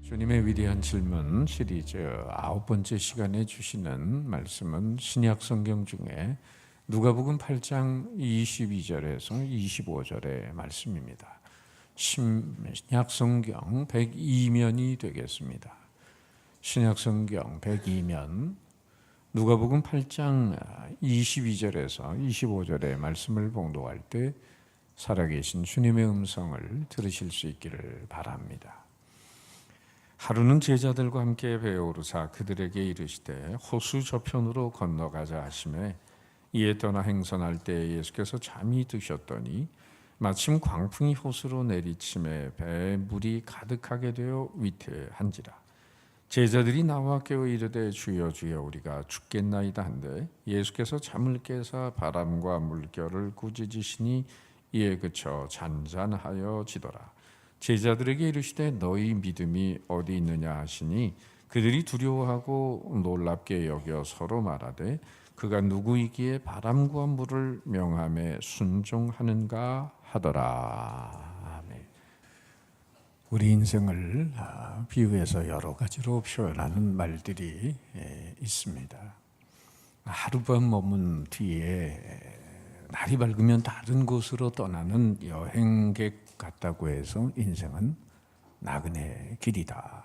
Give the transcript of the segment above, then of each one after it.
주님의 위대한 질문 시리즈 9번째 시간에 주시는 말씀은 신약 성경 중에 누가복음 8장 22절에서 25절의 말씀입니다. 신약 성경 102면이 되겠습니다. 신약 성경 102면 누가복음 8장 22절에서 25절의 말씀을 봉독할 때 살아계신 주님의 음성을 들으실 수 있기를 바랍니다. 하루는 제자들과 함께 배에 오르사 그들에게 이르시되 호수 저편으로 건너가자 하시매 이에 떠나 행선할 때 예수께서 잠이 드셨더니 마침 광풍이 호수로 내리침에 배에 물이 가득하게 되어 위태한지라. 제자들이 나와 깨어 이르되 주여 주여 우리가 죽겠나이다 한데 예수께서 잠을 깨사 바람과 물결을 꾸짖으시니 이에 그쳐 잔잔하여 지더라. 제자들에게 이르시되 너희 믿음이 어디 있느냐 하시니 그들이 두려워하고 놀랍게 여겨 서로 말하되 그가 누구이기에 바람과 물을 명함에 순종하는가 하더라. 아멘. 우리 인생을 비유해서 여러 가지로 표현하는 말들이 있습니다. 하룻밤 머문 뒤에 날이 밝으면 다른 곳으로 떠나는 여행객 같다고 해서 인생은 나그네 길이다.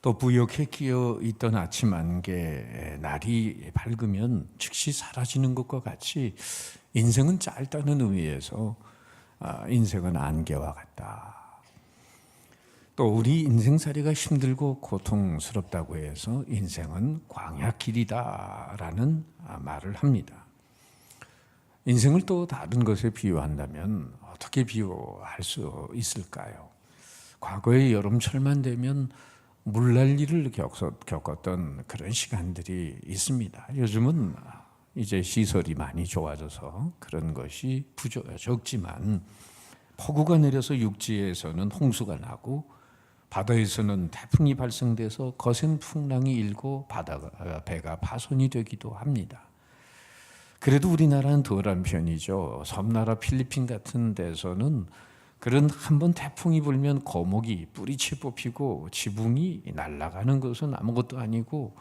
또 부욕에 끼어 있던 아침 안개 날이 밝으면 즉시 사라지는 것과 같이 인생은 짧다는 의미에서 인생은 안개와 같다. 또 우리 인생살이가 힘들고 고통스럽다고 해서 인생은 광야길이다라는 말을 합니다. 인생을 또 다른 것에 비유한다면 어떻게 비유할 수 있을까요? 과거에 여름철만 되면 물난리를 겪었던 그런 시간들이 있습니다. 요즘은 이제 시설이 많이 좋아져서 그런 것이 적지만 폭우가 내려서 육지에서는 홍수가 나고 바다에서는 태풍이 발생돼서 거센 풍랑이 일고 배가 파손이 되기도 합니다. 그래도 우리나라는 덜한 편이죠. 섬나라 필리핀 같은 데서는 그런 한번 태풍이 불면 거목이 뿌리채 뽑히고 지붕이 날아가는 것은 아무것도 아니고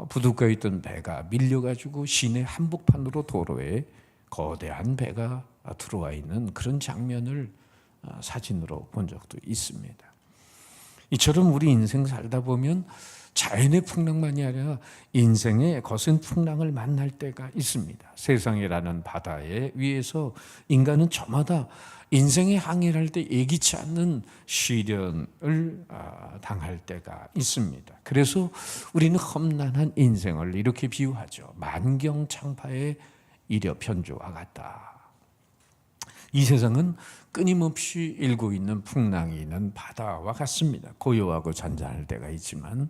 부둣가에 있던 배가 밀려가지고 시내 한복판으로 도로에 거대한 배가 들어와 있는 그런 장면을 사진으로 본 적도 있습니다. 이처럼 우리 인생 살다 보면 자연의 풍랑만이 아니라 인생의 거센 풍랑을 만날 때가 있습니다. 세상이라는 바다 위에서 인간은 저마다 인생의 항해를 할 때 예기치 않는 시련을 당할 때가 있습니다. 그래서 우리는 험난한 인생을 이렇게 비유하죠. 만경창파의 이려편주와 같다. 이 세상은 끊임없이 일고 있는 풍랑이 있는 바다와 같습니다. 고요하고 잔잔할 때가 있지만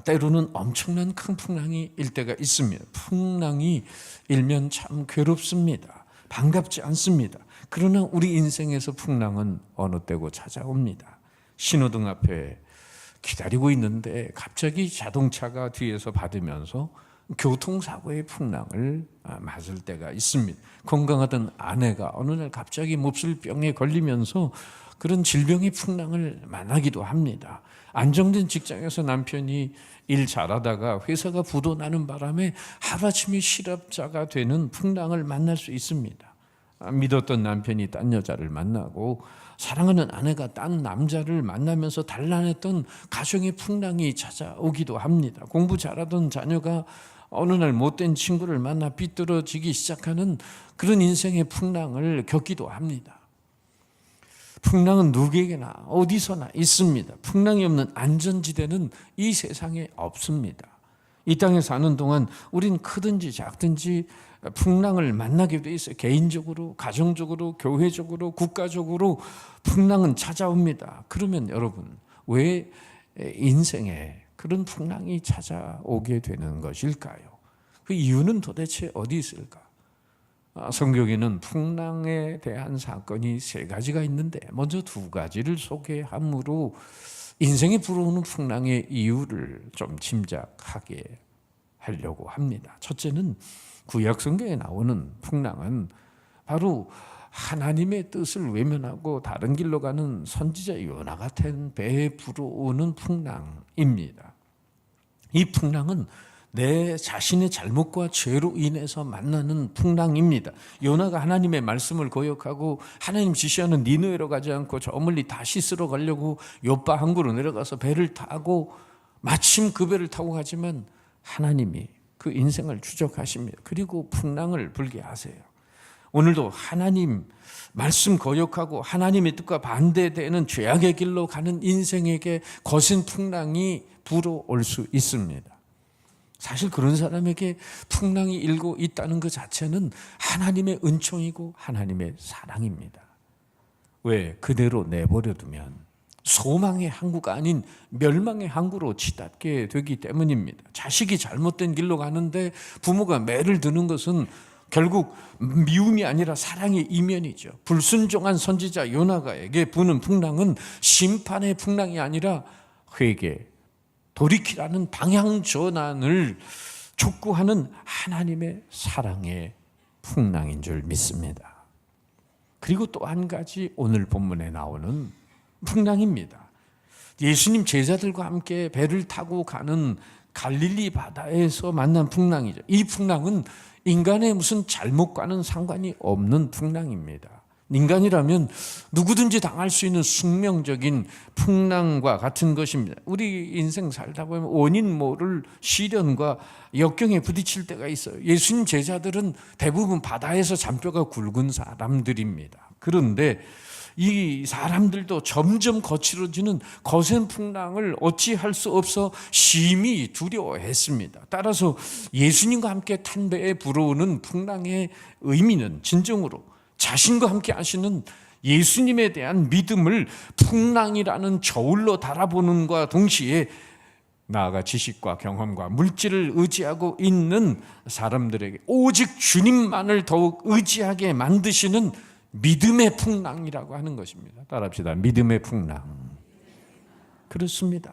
때로는 엄청난 큰 풍랑이 일 때가 있습니다. 풍랑이 일면 참 괴롭습니다. 반갑지 않습니다. 그러나 우리 인생에서 풍랑은 어느 때고 찾아옵니다. 신호등 앞에 기다리고 있는데 갑자기 자동차가 뒤에서 받으면서 교통사고의 풍랑을 맞을 때가 있습니다. 건강하던 아내가 어느 날 갑자기 몹쓸병에 걸리면서 그런 질병의 풍랑을 만나기도 합니다. 안정된 직장에서 남편이 일 잘하다가 회사가 부도나는 바람에 하루아침에 실업자가 되는 풍랑을 만날 수 있습니다. 믿었던 남편이 딴 여자를 만나고 사랑하는 아내가 딴 남자를 만나면서 단란했던 가정의 풍랑이 찾아오기도 합니다. 공부 잘하던 자녀가 어느 날 못된 친구를 만나 삐뚤어지기 시작하는 그런 인생의 풍랑을 겪기도 합니다. 풍랑은 누구에게나 어디서나 있습니다. 풍랑이 없는 안전지대는 이 세상에 없습니다. 이 땅에 사는 동안 우린 크든지 작든지 풍랑을 만나게 돼 있어요. 개인적으로, 가정적으로, 교회적으로, 국가적으로 풍랑은 찾아옵니다. 그러면 여러분, 왜 인생에 그런 풍랑이 찾아오게 되는 것일까요? 그 이유는 도대체 어디 있을까? 성경에는 풍랑에 대한 사건이 3가지가 있는데 먼저 2가지를 소개함으로 인생에 불어오는 풍랑의 이유를 좀 짐작하게 하려고 합니다. 첫째는 구약 성경에 나오는 풍랑은 바로 하나님의 뜻을 외면하고 다른 길로 가는 선지자 요나 같은 배에 불어오는 풍랑입니다. 이 풍랑은 내 자신의 잘못과 죄로 인해서 만나는 풍랑입니다. 요나가 하나님의 말씀을 거역하고 하나님 지시하는 니느웨로 가지 않고 저 멀리 다시스로 가려고 요파 항구로 내려가서 배를 타고 마침 그 배를 타고 가지만 하나님이 그 인생을 추적하십니다. 그리고 풍랑을 불게 하세요. 오늘도 하나님 말씀 거역하고 하나님의 뜻과 반대되는 죄악의 길로 가는 인생에게 거센 풍랑이 불어올 수 있습니다. 사실 그런 사람에게 풍랑이 일고 있다는 것 자체는 하나님의 은총이고 하나님의 사랑입니다. 왜? 그대로 내버려두면 소망의 항구가 아닌 멸망의 항구로 치닫게 되기 때문입니다. 자식이 잘못된 길로 가는데 부모가 매를 드는 것은 결국 미움이 아니라 사랑의 이면이죠. 불순종한 선지자 요나가에게 부는 풍랑은 심판의 풍랑이 아니라 회개, 돌이키라는 방향 전환을 촉구하는 하나님의 사랑의 풍랑인 줄 믿습니다. 그리고 또 한 가지 오늘 본문에 나오는 풍랑입니다. 예수님 제자들과 함께 배를 타고 가는 갈릴리 바다에서 만난 풍랑이죠. 이 풍랑은 인간의 무슨 잘못과는 상관이 없는 풍랑입니다. 인간이라면 누구든지 당할 수 있는 숙명적인 풍랑과 같은 것입니다. 우리 인생 살다 보면 원인 모를 시련과 역경에 부딪힐 때가 있어요. 예수님 제자들은 대부분 바다에서 잔뼈가 굵은 사람들입니다. 그런데 이 사람들도 점점 거칠어지는 거센 풍랑을 어찌할 수 없어 심히 두려워했습니다. 따라서 예수님과 함께 탄 배에 불어오는 풍랑의 의미는 진정으로 자신과 함께 하시는 예수님에 대한 믿음을 풍랑이라는 저울로 달아보는 것과 동시에 나아가 지식과 경험과 물질을 의지하고 있는 사람들에게 오직 주님만을 더욱 의지하게 만드시는 믿음의 풍랑이라고 하는 것입니다. 따라합시다. 믿음의 풍랑. 그렇습니다.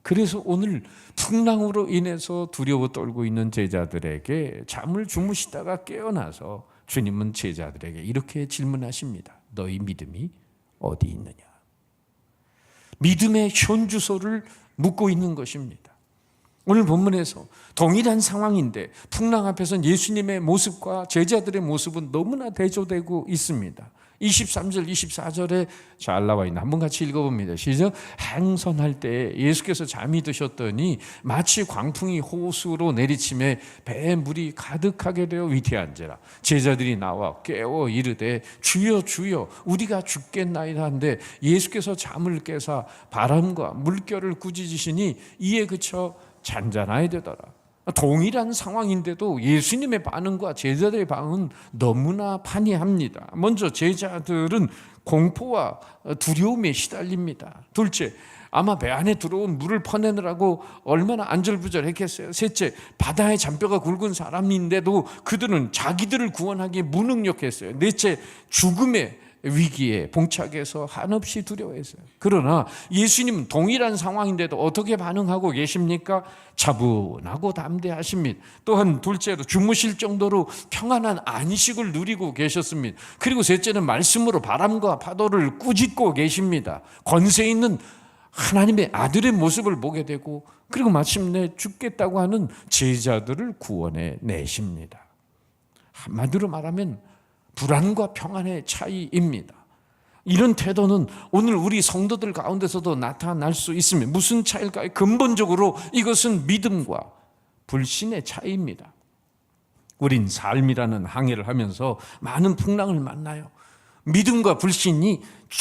그래서 오늘 풍랑으로 인해서 두려워 떨고 있는 제자들에게 잠을 주무시다가 깨어나서 주님은 제자들에게 이렇게 질문하십니다. 너희 믿음이 어디 있느냐? 믿음의 현주소를 묻고 있는 것입니다. 오늘 본문에서 동일한 상황인데 풍랑 앞에서는 예수님의 모습과 제자들의 모습은 너무나 대조되고 있습니다. 23절, 24절에 잘 나와 있는 한번 같이 읽어봅니다. 시작. 행선할 때 예수께서 잠이 드셨더니 마치 광풍이 호수로 내리침에 배에 물이 가득하게 되어 위태한지라 제자들이 나와 깨워 이르되 주여 주여 우리가 죽겠나이다 한데 예수께서 잠을 깨사 바람과 물결을 꾸짖으시니 이에 그쳐 잔잔하게 되더라. 동일한 상황인데도 예수님의 반응과 제자들의 반응은 너무나 판이합니다. 먼저 제자들은 공포와 두려움에 시달립니다. 둘째, 아마 배 안에 들어온 물을 퍼내느라고 얼마나 안절부절했겠어요. 셋째, 바다에 잔뼈가 굵은 사람인데도 그들은 자기들을 구원하기에 무능력했어요. 넷째, 죽음의 위기에 봉착해서 한없이 두려워했어요. 그러나 예수님은 동일한 상황인데도 어떻게 반응하고 계십니까? 차분하고 담대하십니다. 또한 둘째로 주무실 정도로 평안한 안식을 누리고 계셨습니다. 그리고 셋째는 말씀으로 바람과 파도를 꾸짖고 계십니다. 권세 있는 하나님의 아들의 모습을 보게 되고 그리고 마침내 죽겠다고 하는 제자들을 구원해 내십니다. 한마디로 말하면 불안과 평안의 차이입니다. 이런 태도는 오늘 우리 성도들 가운데서도 나타날 수 있습니다. 무슨 차이일까요? 근본적으로 이것은 믿음과 불신의 차이입니다. 우린 삶이라는 항해를 하면서 많은 풍랑을 만나요. 믿음과 불신이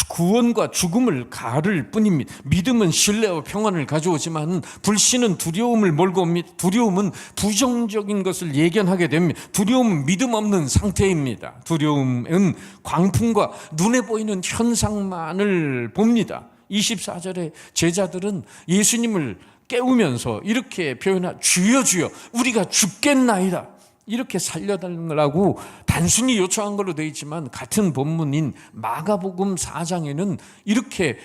구원과 죽음을 가를 뿐입니다. 믿음은 신뢰와 평안을 가져오지만 불신은 두려움을 몰고 옵니다. 두려움은 부정적인 것을 예견하게 됩니다. 두려움은 믿음 없는 상태입니다. 두려움은 광풍과 눈에 보이는 현상만을 봅니다. 24절에 제자들은 예수님을 깨우면서 이렇게 표현하 주여 주여 우리가 죽겠나이다. 이렇게 살려달라고 단순히 요청한 걸로 되어 있지만 같은 본문인 마가복음 4장에는 이렇게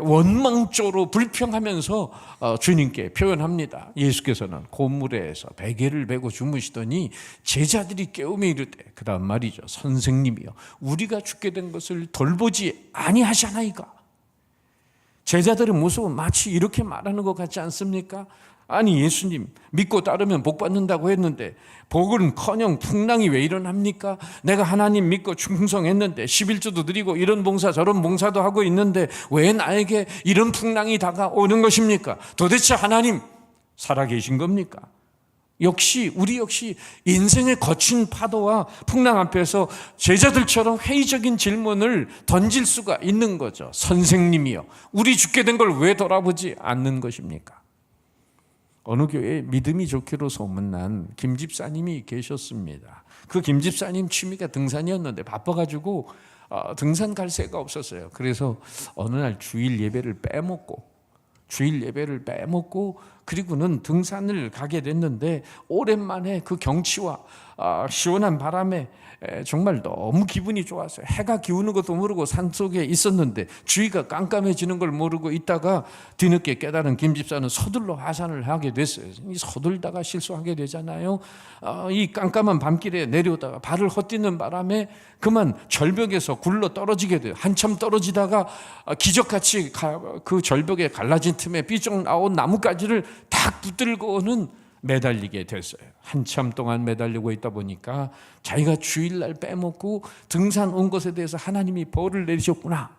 원망조로 불평하면서 주님께 표현합니다. 예수께서는 고물에서 베개를 베고 주무시더니 제자들이 깨우며 이르되, 그 다음 말이죠. 선생님이여, 우리가 죽게 된 것을 돌보지 아니하시나이까. 제자들의 모습은 마치 이렇게 말하는 것 같지 않습니까? 아니, 예수님 믿고 따르면 복 받는다고 했는데 복은커녕 풍랑이 왜 일어납니까? 내가 하나님 믿고 충성했는데 11조도 드리고 이런 봉사 저런 봉사도 하고 있는데 왜 나에게 이런 풍랑이 다가오는 것입니까? 도대체 하나님 살아계신 겁니까? 우리 역시 인생의 거친 파도와 풍랑 앞에서 제자들처럼 회의적인 질문을 던질 수가 있는 거죠. 선생님이요, 우리 죽게 된 걸 왜 돌아보지 않는 것입니까? 어느 교회에 믿음이 좋기로 소문난 김 집사님이 계셨습니다. 그 김 집사님 취미가 등산이었는데 바빠가지고 등산 갈 새가 없었어요. 그래서 어느 날 주일 예배를 빼먹고 그리고는 등산을 가게 됐는데 오랜만에 그 경치와 시원한 바람에 정말 너무 기분이 좋았어요. 해가 기우는 것도 모르고 산속에 있었는데 주위가 깜깜해지는 걸 모르고 있다가 뒤늦게 깨달은 김 집사는 서둘러 하산을 하게 됐어요. 서둘다가 실수하게 되잖아요. 이 깜깜한 밤길에 내려오다가 발을 헛디는 바람에 그만 절벽에서 굴러 떨어지게 돼요. 한참 떨어지다가 기적같이 그 절벽에 갈라진 틈에 삐쩍 나온 나뭇가지를 탁 붙들고는 매달리게 됐어요. 한참 동안 매달리고 있다 보니까 자기가 주일날 빼먹고 등산 온 것에 대해서 하나님이 벌을 내리셨구나,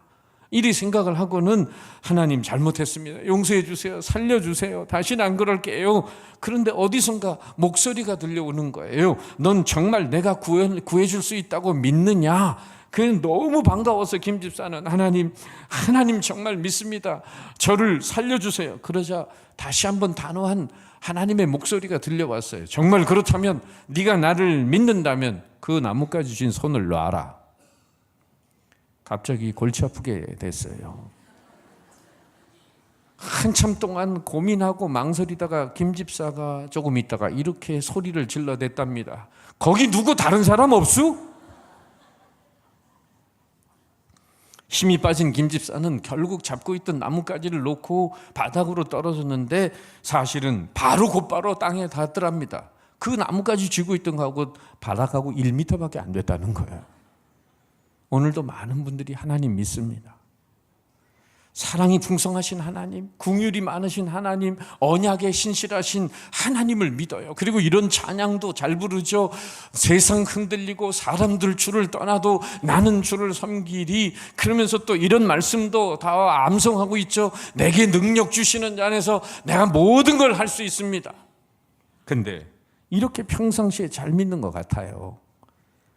이리 생각을 하고는 하나님 잘못했습니다, 용서해 주세요, 살려주세요, 다시는 안 그럴게요. 그런데 어디선가 목소리가 들려오는 거예요. 넌 정말 내가 구해줄 수 있다고 믿느냐? 그냥 너무 반가워서 김 집사는 하나님 정말 믿습니다, 저를 살려주세요. 그러자 다시 한번 단호한 하나님의 목소리가 들려왔어요. 정말 그렇다면, 네가 나를 믿는다면 그 나뭇가지 쥔 손을 놔라. 갑자기 골치 아프게 됐어요. 한참 동안 고민하고 망설이다가 김 집사가 조금 있다가 이렇게 소리를 질러댔답니다. 거기 누구 다른 사람 없수? 힘이 빠진 김 집사는 결국 잡고 있던 나뭇가지를 놓고 바닥으로 떨어졌는데 사실은 곧바로 땅에 닿더랍니다. 그 나뭇가지 쥐고 있던 거하고 바닥하고 1m밖에 안 됐다는 거예요. 오늘도 많은 분들이 하나님 믿습니다. 사랑이 풍성하신 하나님, 긍휼이 많으신 하나님, 언약에 신실하신 하나님을 믿어요. 그리고 이런 찬양도 잘 부르죠. 세상 흔들리고 사람들 주를 떠나도 나는 주를 섬기리. 그러면서 또 이런 말씀도 다 암송하고 있죠. 내게 능력 주시는 자 안에서 내가 모든 걸 할 수 있습니다. 근데 이렇게 평상시에 잘 믿는 것 같아요.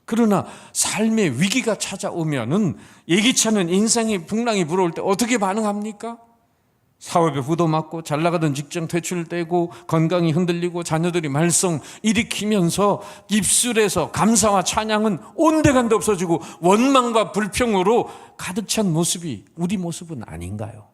그러나 삶의 위기가 찾아오면은 예기치 않은 인생의 풍랑이 불어올 때 어떻게 반응합니까? 사업에 부도 맞고 잘 나가던 직장 퇴출되고 건강이 흔들리고 자녀들이 말썽 일으키면서 입술에서 감사와 찬양은 온데간데 없어지고 원망과 불평으로 가득 찬 모습이 우리 모습은 아닌가요?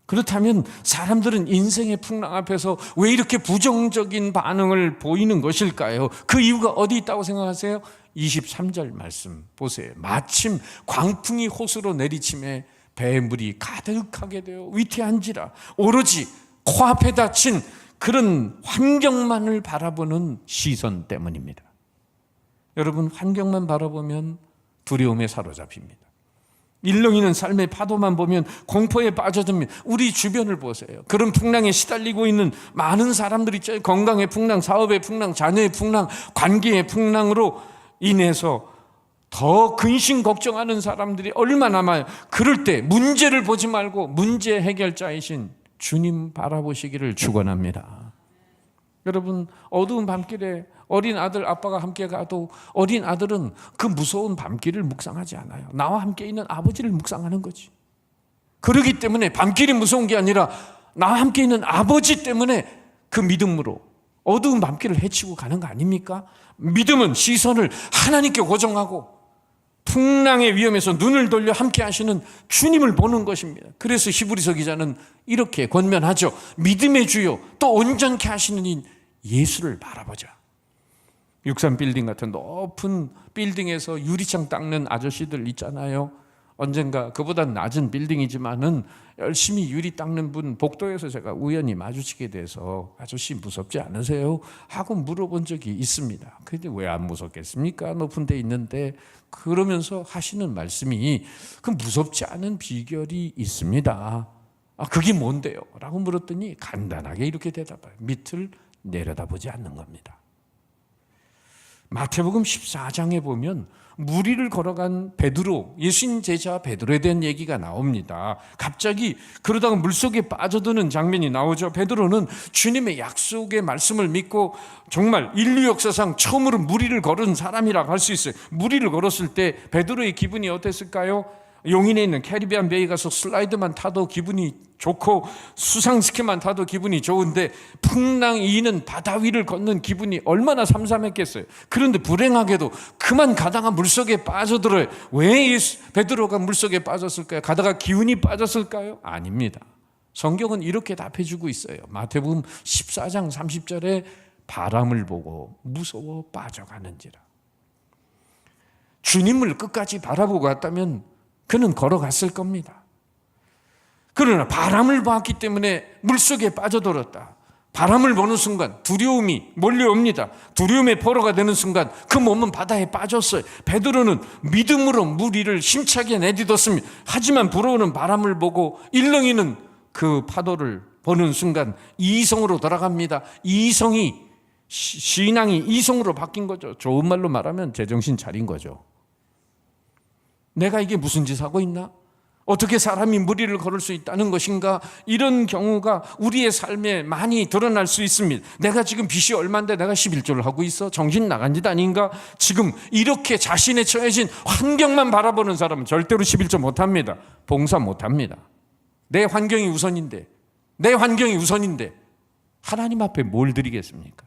그렇다면 사람들은 인생의 풍랑 앞에서 왜 이렇게 부정적인 반응을 보이는 것일까요? 그 이유가 어디 있다고 생각하세요? 23절 말씀 보세요. 마침 광풍이 호수로 내리침에 배에 물이 가득하게 되어 위태한지라. 오로지 코앞에 닥친 그런 환경만을 바라보는 시선 때문입니다. 여러분, 환경만 바라보면 두려움에 사로잡힙니다. 일렁이는 삶의 파도만 보면 공포에 빠져듭니다. 우리 주변을 보세요. 그런 풍랑에 시달리고 있는 많은 사람들이 있죠. 건강의 풍랑, 사업의 풍랑, 자녀의 풍랑, 관계의 풍랑으로 인해서 더 근심 걱정하는 사람들이 얼마나 많아요. 그럴 때 문제를 보지 말고 문제 해결자이신 주님 바라보시기를 축원합니다. 여러분, 어두운 밤길에 어린 아들 아빠가 함께 가도 어린 아들은 그 무서운 밤길을 묵상하지 않아요. 나와 함께 있는 아버지를 묵상하는 거지. 그렇기 때문에 밤길이 무서운 게 아니라 나와 함께 있는 아버지 때문에 그 믿음으로 어두운 밤길을 헤치고 가는 거 아닙니까? 믿음은 시선을 하나님께 고정하고 풍랑의 위험에서 눈을 돌려 함께 하시는 주님을 보는 것입니다. 그래서 히브리서 기자는 이렇게 권면하죠. 믿음의 주요 또 온전케 하시는 인 예수를 바라보자. 63빌딩 같은 높은 빌딩에서 유리창 닦는 아저씨들 있잖아요. 언젠가 그보다 낮은 빌딩이지만은 열심히 유리 닦는 분 복도에서 제가 우연히 마주치게 돼서 아저씨 무섭지 않으세요? 하고 물어본 적이 있습니다. 근데 왜 안 무섭겠습니까? 높은 데 있는데. 그러면서 하시는 말씀이 그 무섭지 않은 비결이 있습니다. 그게 뭔데요? 라고 물었더니 간단하게 이렇게 대답해요. 밑을 내려다보지 않는 겁니다. 마태복음 14장에 보면 무리를 걸어간 베드로, 예수님 제자 베드로에 대한 얘기가 나옵니다. 갑자기 그러다가 물속에 빠져드는 장면이 나오죠. 베드로는 주님의 약속의 말씀을 믿고 정말 인류 역사상 처음으로 무리를 걸은 사람이라고 할 수 있어요. 무리를 걸었을 때 베드로의 기분이 어땠을까요? 용인에 있는 캐리비안 베이 가서 슬라이드만 타도 기분이 좋고 수상스키만 타도 기분이 좋은데 풍랑이 이는 바다 위를 걷는 기분이 얼마나 삼삼했겠어요. 그런데 불행하게도 그만 가다가 물속에 빠져들어요. 왜 베드로가 물속에 빠졌을까요? 가다가 기운이 빠졌을까요? 아닙니다. 성경은 이렇게 답해주고 있어요. 마태복음 14장 30절에 바람을 보고 무서워 빠져가는지라. 주님을 끝까지 바라보고 갔다면 그는 걸어갔을 겁니다. 그러나 바람을 봤기 때문에 물속에 빠져들었다. 바람을 보는 순간 두려움이 몰려옵니다. 두려움의 포로가 되는 순간 그 몸은 바다에 빠졌어요. 베드로는 믿음으로 무리를 힘차게 내딛었습니다. 하지만 불어오는 바람을 보고 일렁이는 그 파도를 보는 순간 이성으로 돌아갑니다. 신앙이 이성으로 바뀐 거죠. 좋은 말로 말하면 제정신 차린 거죠. 내가 이게 무슨 짓 하고 있나? 어떻게 사람이 무리를 걸을 수 있다는 것인가? 이런 경우가 우리의 삶에 많이 드러날 수 있습니다. 내가 지금 빚이 얼마인데 내가 11조를 하고 있어? 정신 나간 짓 아닌가? 지금 이렇게 자신의 처해진 환경만 바라보는 사람은 절대로 11조 못합니다. 봉사 못합니다. 내 환경이 우선인데 하나님 앞에 뭘 드리겠습니까?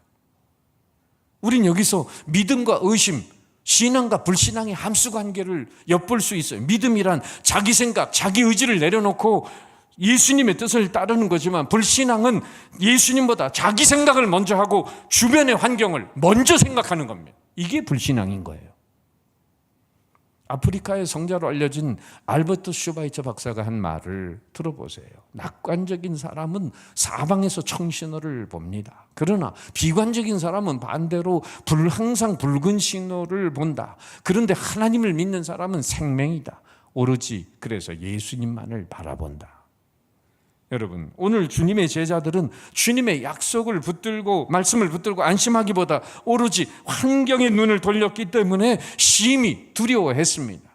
우린 여기서 믿음과 의심, 신앙과 불신앙의 함수관계를 엿볼 수 있어요. 믿음이란 자기 생각, 자기 의지를 내려놓고 예수님의 뜻을 따르는 거지만 불신앙은 예수님보다 자기 생각을 먼저 하고 주변의 환경을 먼저 생각하는 겁니다. 이게 불신앙인 거예요. 아프리카의 성자로 알려진 알버트 슈바이처 박사가 한 말을 들어보세요. 낙관적인 사람은 사방에서 청신호를 봅니다. 그러나 비관적인 사람은 반대로 항상 붉은 신호를 본다. 그런데 하나님을 믿는 사람은 생명이다. 오로지 그래서 예수님만을 바라본다. 여러분, 오늘 주님의 제자들은 주님의 약속을 붙들고 말씀을 붙들고 안심하기보다 오로지 환경의 눈을 돌렸기 때문에 심히 두려워했습니다.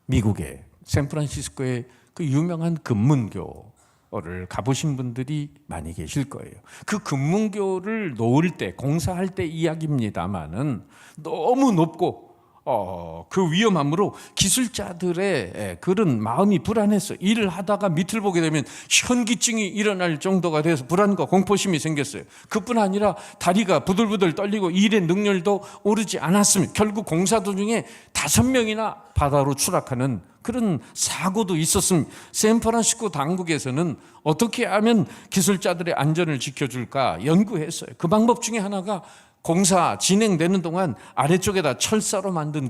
미국의 샌프란시스코의 그 유명한 금문교를 가보신 분들이 많이 계실 거예요. 그 금문교를 놓을 때, 공사할 때 이야기입니다만은 너무 높고 그 위험함으로 기술자들의 그런 마음이 불안했어요. 일을 하다가 밑을 보게 되면 현기증이 일어날 정도가 돼서 불안과 공포심이 생겼어요. 그뿐 아니라 다리가 부들부들 떨리고 일의 능률도 오르지 않았습니다. 결국 공사 도중에 5명이나 바다로 추락하는 그런 사고도 있었습니다. 샌프란시스코 당국에서는 어떻게 하면 기술자들의 안전을 지켜줄까 연구했어요. 그 방법 중에 하나가 공사 진행되는 동안 아래쪽에다 철사로 만든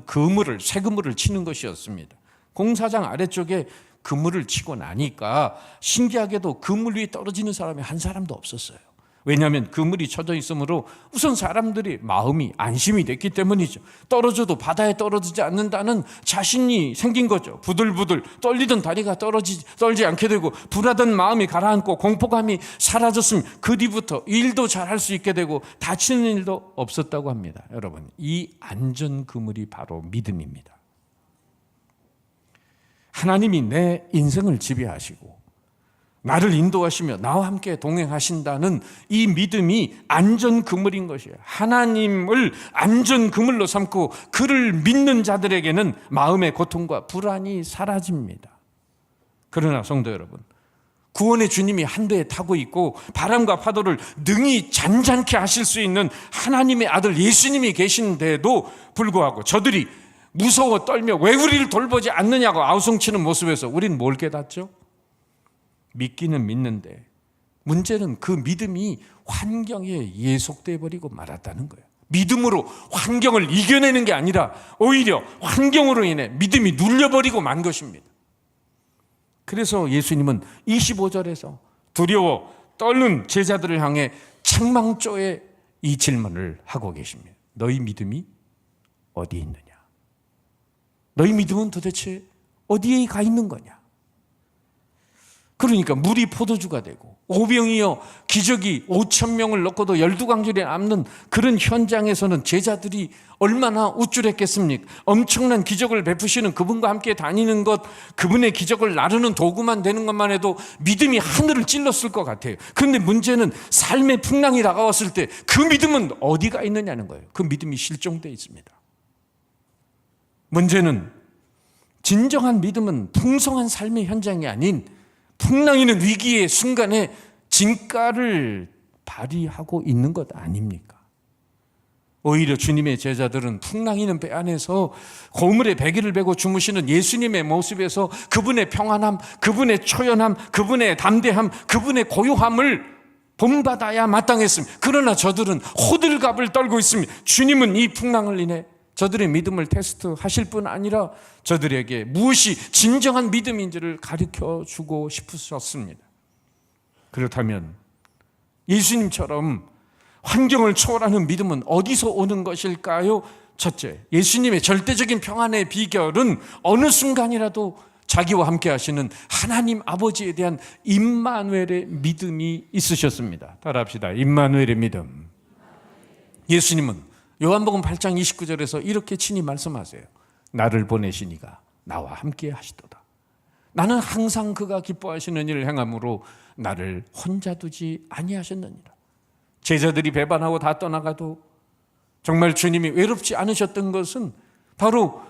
새 그물을 치는 것이었습니다. 공사장 아래쪽에 그물을 치고 나니까 신기하게도 그물 위에 떨어지는 사람이 한 사람도 없었어요. 왜냐하면 그물이 쳐져 있으므로 우선 사람들이 마음이 안심이 됐기 때문이죠. 떨어져도 바다에 떨어지지 않는다는 자신이 생긴 거죠. 부들부들 떨리던 다리가 떨지 않게 되고 불하던 마음이 가라앉고 공포감이 사라졌으면 그 뒤부터 일도 잘할 수 있게 되고 다치는 일도 없었다고 합니다. 여러분, 이 안전 그물이 바로 믿음입니다. 하나님이 내 인생을 지배하시고 나를 인도하시며 나와 함께 동행하신다는 이 믿음이 안전그물인 것이에요. 하나님을 안전그물로 삼고 그를 믿는 자들에게는 마음의 고통과 불안이 사라집니다. 그러나 성도 여러분, 구원의 주님이 한 대에 타고 있고 바람과 파도를 능히 잔잔케 하실 수 있는 하나님의 아들 예수님이 계신데도 불구하고 저들이 무서워 떨며 왜 우리를 돌보지 않느냐고 아우성치는 모습에서 우리는 뭘 깨닫죠? 믿기는 믿는데 문제는 그 믿음이 환경에 예속돼 버리고 말았다는 거예요. 믿음으로 환경을 이겨내는 게 아니라 오히려 환경으로 인해 믿음이 눌려버리고 만 것입니다. 그래서 예수님은 25절에서 두려워 떨는 제자들을 향해 책망조에 이 질문을 하고 계십니다. 너희 믿음이 어디에 있느냐? 너희 믿음은 도대체 어디에 가 있는 거냐? 그러니까 물이 포도주가 되고 오병이어 기적이 5,000명을 넣고도 12광절이 남는 그런 현장에서는 제자들이 얼마나 우쭐했겠습니까? 엄청난 기적을 베푸시는 그분과 함께 다니는 것, 그분의 기적을 나르는 도구만 되는 것만 해도 믿음이 하늘을 찔렀을 것 같아요. 그런데 문제는 삶의 풍랑이 다가왔을 때 그 믿음은 어디가 있느냐는 거예요. 그 믿음이 실종되어 있습니다. 문제는 진정한 믿음은 풍성한 삶의 현장이 아닌 풍랑이는 위기의 순간에 진가를 발휘하고 있는 것 아닙니까? 오히려 주님의 제자들은 풍랑이는 배 안에서 고물에 베개를 베고 주무시는 예수님의 모습에서 그분의 평안함, 그분의 초연함, 그분의 담대함, 그분의 고요함을 본받아야 마땅했습니다. 그러나 저들은 호들갑을 떨고 있습니다. 주님은 이 풍랑을 인해 저들의 믿음을 테스트하실 뿐 아니라 저들에게 무엇이 진정한 믿음인지를 가르쳐주고 싶으셨습니다. 그렇다면 예수님처럼 환경을 초월하는 믿음은 어디서 오는 것일까요? 첫째, 예수님의 절대적인 평안의 비결은 어느 순간이라도 자기와 함께 하시는 하나님 아버지에 대한 임마누엘의 믿음이 있으셨습니다. 따라합시다. 임마누엘의 믿음. 예수님은 요한복음 8장 29절에서 이렇게 친히 말씀하세요. 나를 보내신 이가 나와 함께 하시도다. 나는 항상 그가 기뻐하시는 일을 행함으로 나를 혼자 두지 아니하셨느니라. 제자들이 배반하고 다 떠나가도 정말 주님이 외롭지 않으셨던 것은 바로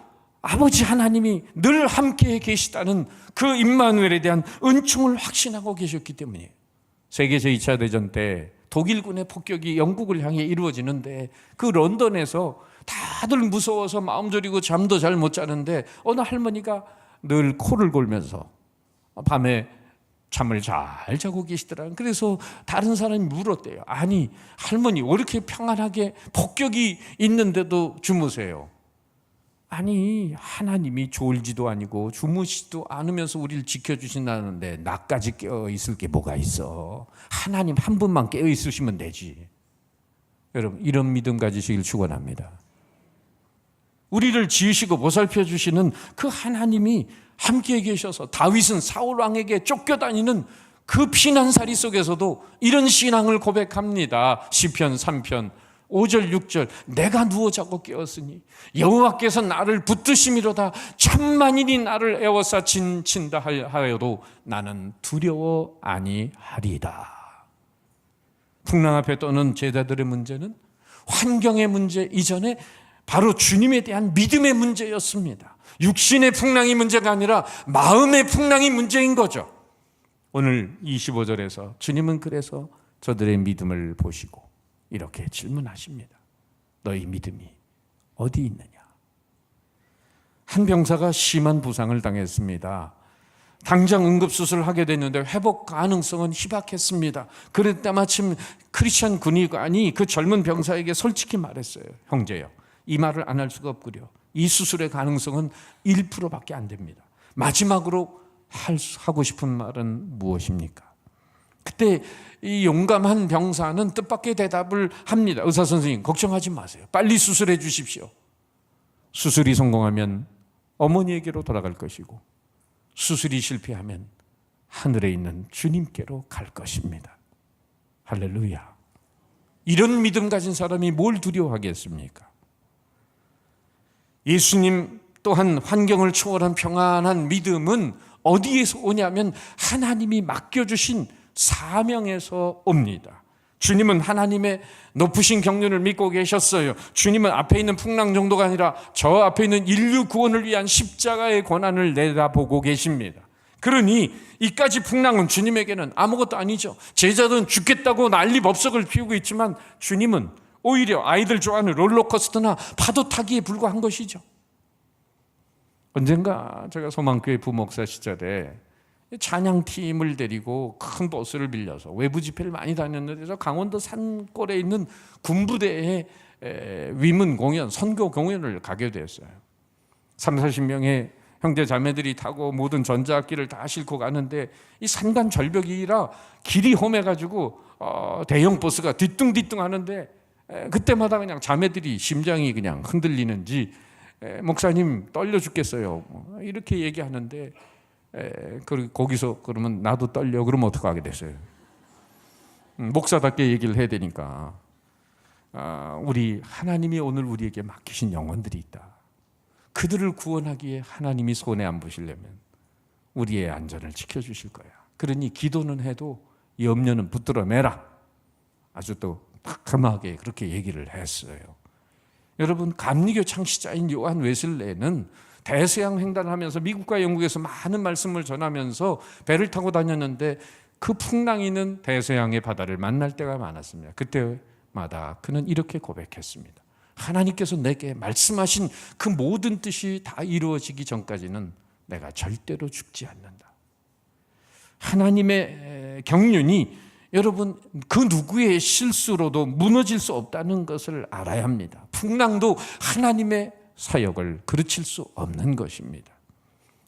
아버지 하나님이 늘 함께 계시다는 그 임마누엘에 대한 은총을 확신하고 계셨기 때문이에요. 세계에서 2차 대전 때 독일군의 폭격이 영국을 향해 이루어지는데 그 런던에서 다들 무서워서 마음 졸이고 잠도 잘 못 자는데 어느 할머니가 늘 코를 골면서 밤에 잠을 잘 자고 계시더라고요. 그래서 다른 사람이 물었대요. 아니 할머니 왜 이렇게 평안하게 폭격이 있는데도 주무세요? 아니 하나님이 졸지도 아니고 주무시지도 않으면서 우리를 지켜주신다는데 나까지 깨어있을 게 뭐가 있어. 하나님 한 분만 깨어있으시면 되지. 여러분 이런 믿음 가지시길 축원합니다. 우리를 지으시고 보살펴 주시는 그 하나님이 함께 계셔서 다윗은 사울 왕에게 쫓겨다니는 그 피난살이 속에서도 이런 신앙을 고백합니다. 시편 3편 5절 6절 내가 누워 자고 깨었으니 여호와께서 나를 붙드심이로다. 천만인이 나를 에워싸 진친다 하여도 나는 두려워 아니하리다. 풍랑 앞에 떠는 제자들의 문제는 환경의 문제 이전에 바로 주님에 대한 믿음의 문제였습니다. 육신의 풍랑이 문제가 아니라 마음의 풍랑이 문제인 거죠. 오늘 25절에서 주님은 그래서 저들의 믿음을 보시고 이렇게 질문하십니다. 너희 믿음이 어디 있느냐? 한 병사가 심한 부상을 당했습니다. 당장 응급수술을 하게 됐는데 회복 가능성은 희박했습니다. 그럴 때 마침 크리스천 군의관이 그 젊은 병사에게 솔직히 말했어요. 형제요, 이 말을 안 할 수가 없구려. 이 수술의 가능성은 1%밖에 안 됩니다. 마지막으로 하고 싶은 말은 무엇입니까? 그때 이 용감한 병사는 뜻밖의 대답을 합니다. 의사 선생님 걱정하지 마세요. 빨리 수술해 주십시오. 수술이 성공하면 어머니에게로 돌아갈 것이고 수술이 실패하면 하늘에 있는 주님께로 갈 것입니다. 할렐루야. 이런 믿음 가진 사람이 뭘 두려워하겠습니까? 예수님 또한 환경을 초월한 평안한 믿음은 어디에서 오냐면 하나님이 맡겨주신 사명에서 옵니다. 주님은 하나님의 높으신 경륜을 믿고 계셨어요. 주님은 앞에 있는 풍랑 정도가 아니라 저 앞에 있는 인류 구원을 위한 십자가의 고난을 내다보고 계십니다. 그러니 이까지 풍랑은 주님에게는 아무것도 아니죠. 제자들은 죽겠다고 난리법석을 피우고 있지만 주님은 오히려 아이들 좋아하는 롤러코스터나 파도 타기에 불과한 것이죠. 언젠가 제가 소망교회 부목사 시절에 찬양팀을 데리고 큰 버스를 빌려서 외부 집회를 많이 다녔는데 저 강원도 산골에 있는 군부대에 위문 공연, 선교 공연을 가게 됐어요. 30-40명의 형제 자매들이 타고 모든 전자악기를 다 싣고 가는데 이 산간 절벽이라 길이 험해가지고 대형 버스가 뒤뚱뒤뚱 하는데 그때마다 그냥 자매들이 심장이 그냥 흔들리는지 목사님 떨려 죽겠어요 이렇게 얘기하는데 거기서 그러면 나도 떨려 그러면 어떡하게 됐어요. 목사답게 얘기를 해야 되니까 우리 하나님이 오늘 우리에게 맡기신 영혼들이 있다. 그들을 구원하기에 하나님이 손에 안 보시려면 우리의 안전을 지켜주실 거야. 그러니 기도는 해도 염려는 붙들어 매라. 아주 또 따끔하게 그렇게 얘기를 했어요. 여러분, 감리교 창시자인 요한 웨슬레는 대서양 횡단하면서 미국과 영국에서 많은 말씀을 전하면서 배를 타고 다녔는데 그 풍랑이는 대서양의 바다를 만날 때가 많았습니다. 그때마다 그는 이렇게 고백했습니다. 하나님께서 내게 말씀하신 그 모든 뜻이 다 이루어지기 전까지는 내가 절대로 죽지 않는다. 하나님의 경륜이 여러분 그 누구의 실수로도 무너질 수 없다는 것을 알아야 합니다. 풍랑도 하나님의 사역을 그르칠 수 없는 것입니다.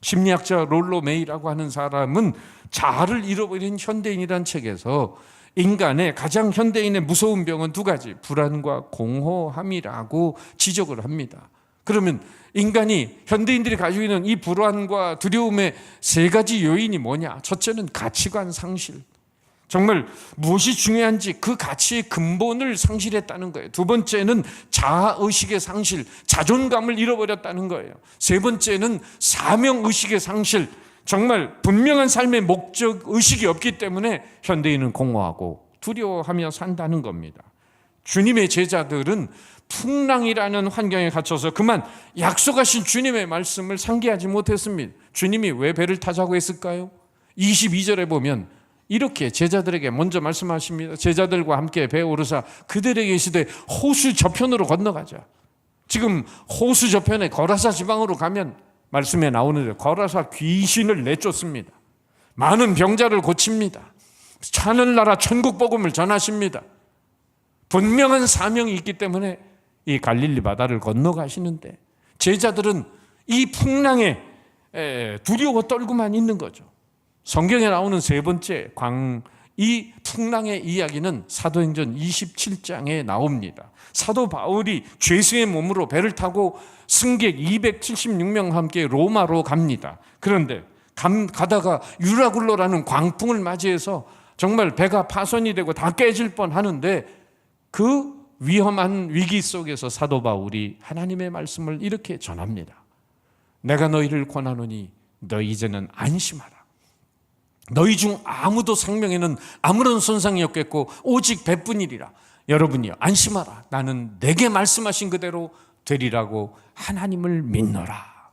심리학자 롤로 메이라고 하는 사람은 자아를 잃어버린 현대인이란 책에서 인간의 가장 현대인의 무서운 병은 두 가지, 불안과 공허함이라고 지적을 합니다. 그러면 인간이 현대인들이 가지고 있는 이 불안과 두려움의 세 가지 요인이 뭐냐? 첫째는 가치관 상실. 정말 무엇이 중요한지 그 가치의 근본을 상실했다는 거예요. 두 번째는 자아의식의 상실, 자존감을 잃어버렸다는 거예요. 세 번째는 사명의식의 상실, 정말 분명한 삶의 목적의식이 없기 때문에 현대인은 공허하고 두려워하며 산다는 겁니다. 주님의 제자들은 풍랑이라는 환경에 갇혀서 그만 약속하신 주님의 말씀을 상기하지 못했습니다. 주님이 왜 배를 타자고 했을까요? 22절에 보면 이렇게 제자들에게 먼저 말씀하십니다. 제자들과 함께 배에 오르사 그들에게 이르시되 호수 저편으로 건너가자. 지금 호수 저편에 거라사 지방으로 가면 말씀에 나오는데 거라사 귀신을 내쫓습니다. 많은 병자를 고칩니다. 하늘나라 천국 복음을 전하십니다. 분명한 사명이 있기 때문에 이 갈릴리 바다를 건너가시는데 제자들은 이 풍랑에 두려워 떨고만 있는 거죠. 성경에 나오는 세 번째 이 풍랑의 이야기는 사도행전 27장에 나옵니다. 사도 바울이 죄수의 몸으로 배를 타고 승객 276명과 함께 로마로 갑니다. 그런데 가다가 유라굴로라는 광풍을 맞이해서 정말 배가 파손이 되고 다 깨질 뻔하는데 그 위험한 위기 속에서 사도 바울이 하나님의 말씀을 이렇게 전합니다. 내가 너희를 권하노니 너희 이제는 안심하라. 너희 중 아무도 생명에는 아무런 손상이 없겠고 오직 배뿐이리라. 여러분이요 안심하라. 나는 내게 말씀하신 그대로 되리라고 하나님을 믿노라.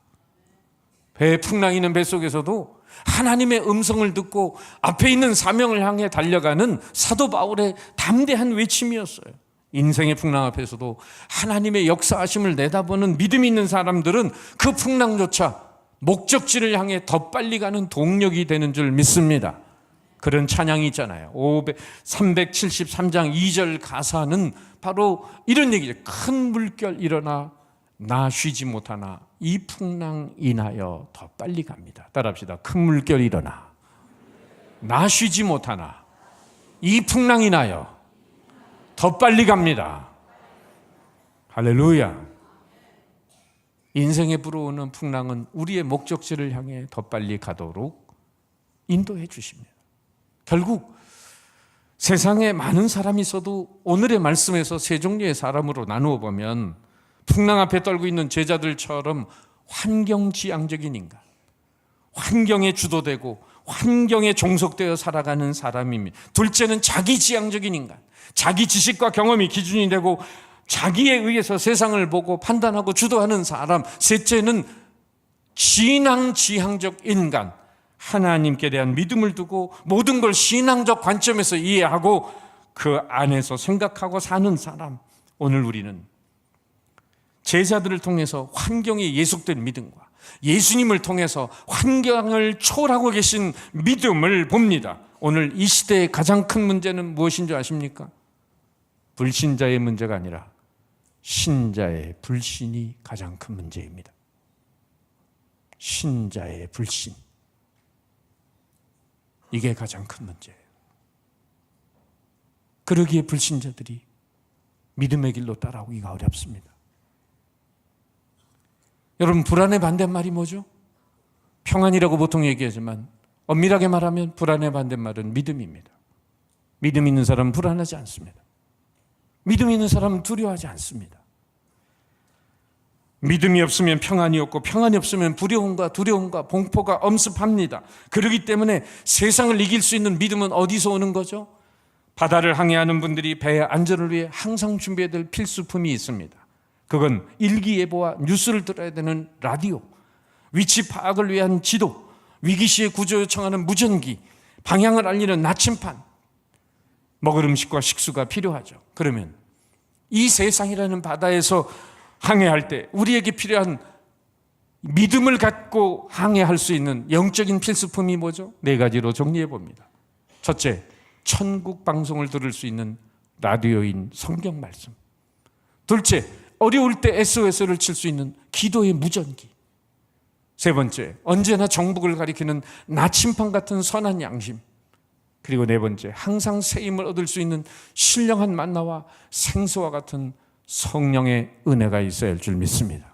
배에 풍랑이는 뱃속에서도 하나님의 음성을 듣고 앞에 있는 사명을 향해 달려가는 사도 바울의 담대한 외침이었어요. 인생의 풍랑 앞에서도 하나님의 역사하심을 내다보는 믿음이 있는 사람들은 그 풍랑조차 목적지를 향해 더 빨리 가는 동력이 되는 줄 믿습니다. 그런 찬양이 있잖아요. 373장 2절 가사는 바로 이런 얘기죠. 큰 물결 일어나 나 쉬지 못하나 이 풍랑 인하여 더 빨리 갑니다. 따라합시다. 큰 물결 일어나 나 쉬지 못하나 이 풍랑 인하여 더 빨리 갑니다. 할렐루야. 인생에 불어오는 풍랑은 우리의 목적지를 향해 더 빨리 가도록 인도해 주십니다. 결국 세상에 많은 사람이 있어도 오늘의 말씀에서 세 종류의 사람으로 나누어 보면 풍랑 앞에 떨고 있는 제자들처럼 환경지향적인 인간, 환경에 주도되고 환경에 종속되어 살아가는 사람입니다. 둘째는 자기지향적인 인간, 자기 지식과 경험이 기준이 되고 자기에 의해서 세상을 보고 판단하고 주도하는 사람. 셋째는 신앙지향적 인간, 하나님께 대한 믿음을 두고 모든 걸 신앙적 관점에서 이해하고 그 안에서 생각하고 사는 사람. 오늘 우리는 제자들을 통해서 환경에 예속된 믿음과 예수님을 통해서 환경을 초월하고 계신 믿음을 봅니다. 오늘 이 시대의 가장 큰 문제는 무엇인 줄 아십니까? 불신자의 문제가 아니라 신자의 불신이 가장 큰 문제입니다. 신자의 불신. 이게 가장 큰 문제예요. 그러기에 불신자들이 믿음의 길로 따라오기가 어렵습니다. 여러분, 불안의 반대말이 뭐죠? 평안이라고 보통 얘기하지만 엄밀하게 말하면 불안의 반대말은 믿음입니다. 믿음 있는 사람은 불안하지 않습니다. 믿음 있는 사람은 두려워하지 않습니다. 믿음이 없으면 평안이 없고 평안이 없으면 두려움과 공포가 엄습합니다. 그렇기 때문에 세상을 이길 수 있는 믿음은 어디서 오는 거죠? 바다를 항해하는 분들이 배의 안전을 위해 항상 준비해야 될 필수품이 있습니다. 그건 일기예보와 뉴스를 들어야 되는 라디오, 위치 파악을 위한 지도, 위기 시에 구조 요청하는 무전기, 방향을 알리는 나침판, 먹을 음식과 식수가 필요하죠. 그러면 이 세상이라는 바다에서 항해할 때 우리에게 필요한 믿음을 갖고 항해할 수 있는 영적인 필수품이 뭐죠? 4가지로 정리해 봅니다. 첫째, 천국 방송을 들을 수 있는 라디오인 성경 말씀. 둘째, 어려울 때 SOS를 칠 수 있는 기도의 무전기. 세 번째, 언제나 정복을 가리키는 나침판 같은 선한 양심. 그리고 네 번째, 항상 새 힘을 얻을 수 있는 신령한 만나와 생수와 같은 성령의 은혜가 있어야 할 줄 믿습니다.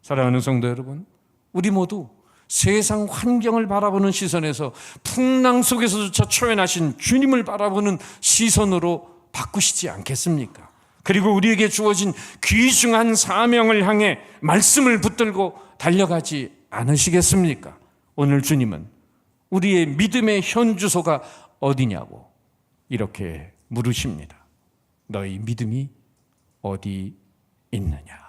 사랑하는 성도 여러분, 우리 모두 세상 환경을 바라보는 시선에서 풍랑 속에서조차 초연하신 주님을 바라보는 시선으로 바꾸시지 않겠습니까? 그리고 우리에게 주어진 귀중한 사명을 향해 말씀을 붙들고 달려가지 않으시겠습니까? 오늘 주님은 우리의 믿음의 현주소가 어디냐고 이렇게 물으십니다. 너희 믿음이 어디 있느냐?